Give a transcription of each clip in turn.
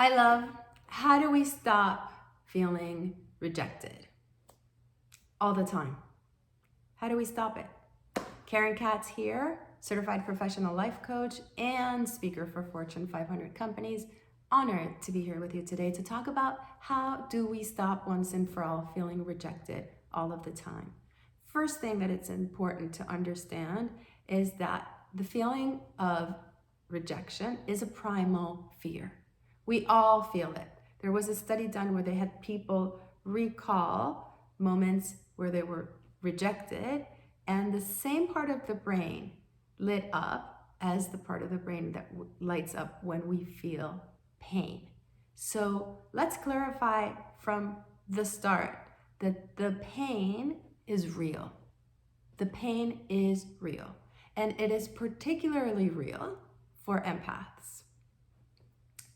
Hi, love. How do we stop feeling rejected? All the time. How do we stop it? Karen Katz here, certified professional life coach and speaker for Fortune 500 companies. Honored to be here with you today to talk about how do we stop once and for all feeling rejected all of the time. First thing that it's important to understand is that the feeling of rejection is a primal fear. We all feel it. There was a study done where they had people recall moments where they were rejected, and the same part of the brain lit up as the part of the brain that lights up when we feel pain. So let's clarify from the start that the pain is real. The pain is real, and it is particularly real for empaths.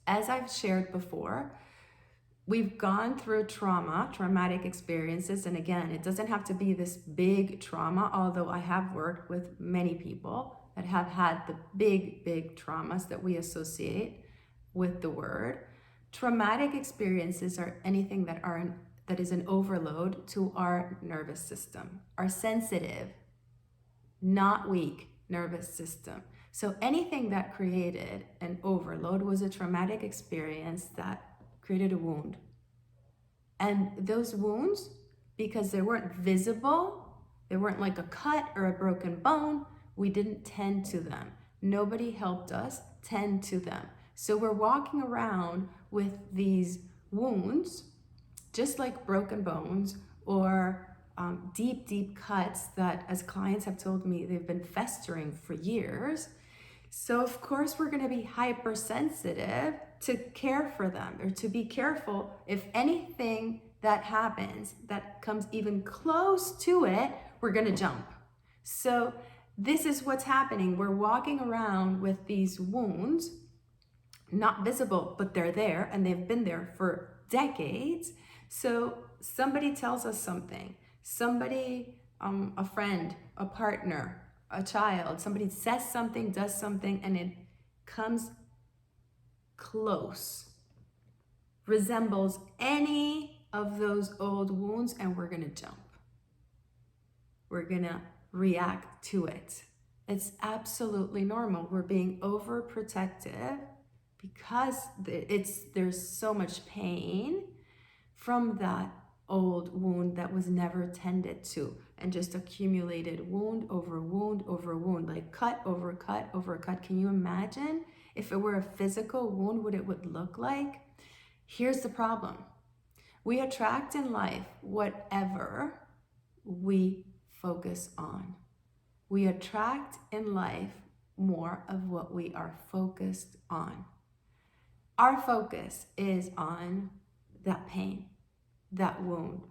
As I've shared before, we've gone through traumatic experiences. And again, it doesn't have to be this big trauma, although I have worked with many people that have had the big traumas that we associate with the word. Traumatic experiences are anything that is an overload to our nervous system, our sensitive, not weak nervous system. So anything that created an overload was a traumatic experience that created a wound. And those wounds, because they weren't visible, they weren't like a cut or a broken bone, we didn't tend to them. Nobody helped us tend to them. So we're walking around with these wounds, just like broken bones or deep cuts that, as clients have told me, they've been festering for years. So of course we're going to be hypersensitive to care for them, or to be careful if anything that happens that comes even close to it, we're going to jump. So this is what's happening. We're walking around with these wounds, not visible, but they're there, and they've been there for decades. So somebody tells us something, somebody, a friend, a partner, a child, somebody says something, does something, and it comes close, resembles any of those old wounds, and we're gonna jump. We're gonna react to it. It's absolutely normal. We're being overprotective because there's so much pain from that old wound that was never tended to, and just accumulated wound over wound over wound, like cut over cut over cut. Can you imagine if it were a physical wound, what it would look like? Here's the problem. We attract in life whatever we focus on. We attract in life more of what we are focused on. Our focus is on that pain, that wound,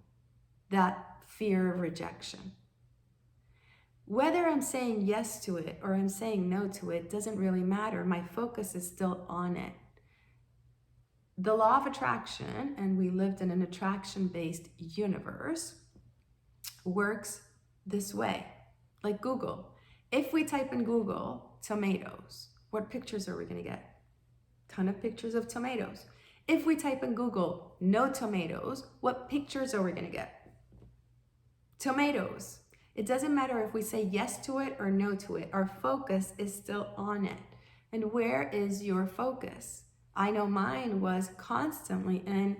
that fear of rejection. Whether I'm saying yes to it or I'm saying no to it doesn't really matter. My focus is still on it. The law of attraction, and we lived in an attraction-based universe, works this way, like Google. If we type in Google tomatoes, what pictures are we going to get? Ton of pictures of tomatoes. If we type in Google no tomatoes, what pictures are we going to get? Tomatoes. It doesn't matter if we say yes to it or no to it. Our focus is still on it. And where is your focus? I know mine was constantly, and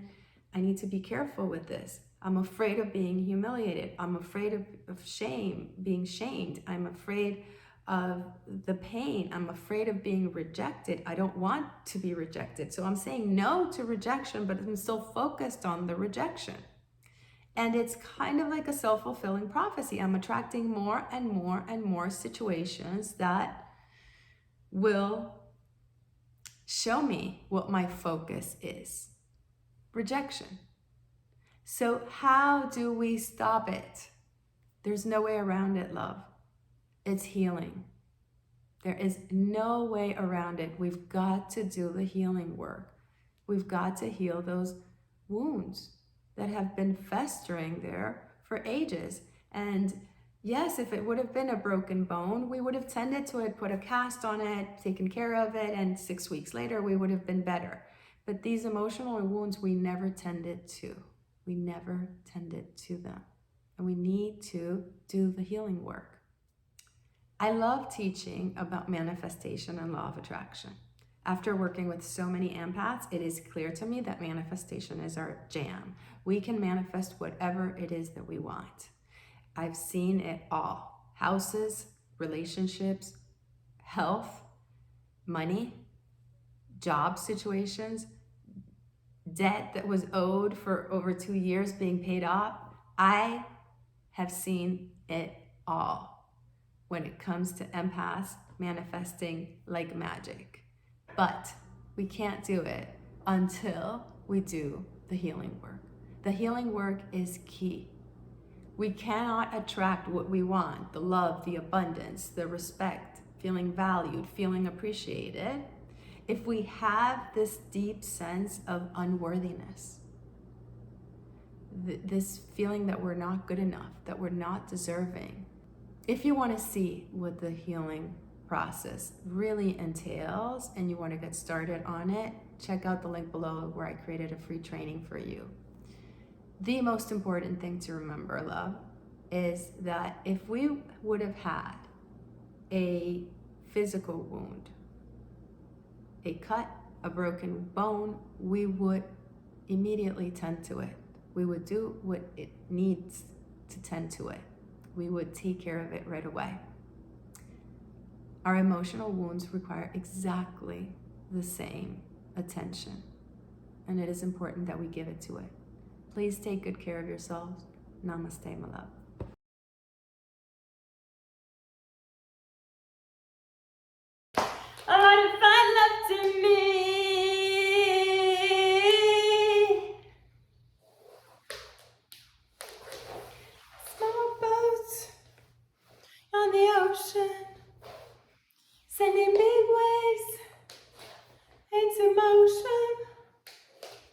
I need to be careful with this. I'm afraid of being humiliated. I'm afraid of being shamed. I'm afraid of the pain. I'm afraid of being rejected. I don't want to be rejected. So I'm saying no to rejection, but I'm still focused on the rejection. And it's kind of like a self-fulfilling prophecy. I'm attracting more and more and more situations that will show me what my focus is. Rejection. So how do we stop it? There's no way around it, love. It's healing. There is no way around it. We've got to do the healing work. We've got to heal those wounds that have been festering there for ages. And yes, if it would have been a broken bone, we would have tended to it, put a cast on it, taken care of it, and 6 weeks later we would have been better. But these emotional wounds, we never tended to. We never tended to them. And we need to do the healing work. I love teaching about manifestation and law of attraction. After working with so many empaths, it is clear to me that manifestation is our jam. We can manifest whatever it is that we want. I've seen it all. Houses, relationships, health, money, job situations, debt that was owed for over 2 years being paid off. I have seen it all when it comes to empaths manifesting like magic. But we can't do it until we do the healing work. The healing work is key. We cannot attract what we want, the love, the abundance, the respect, feeling valued, feeling appreciated, if we have this deep sense of unworthiness, this feeling that we're not good enough, that we're not deserving. If you want to see what the healing process really entails and you want to get started on it, check out the link below where I created a free training for you. The most important thing to remember, love, is that if we would have had a physical wound, a cut, a broken bone, we would immediately tend to it. We would do what it needs to tend to it. We would take care of it right away. Our emotional wounds require exactly the same attention, and it is important that we give it to it. Please take good care of yourselves. Namaste, my love. A lot of fun left in me. Small boats on the ocean, sending big waves into motion.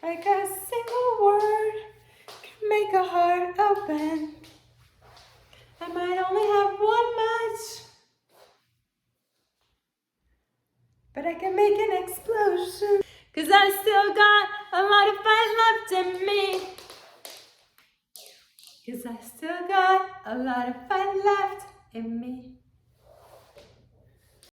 Like a single word can make a heart open. I might only have one match, but I can make an explosion. 'Cause I still got a lot of fight left in me. 'Cause I still got a lot of fight left in me.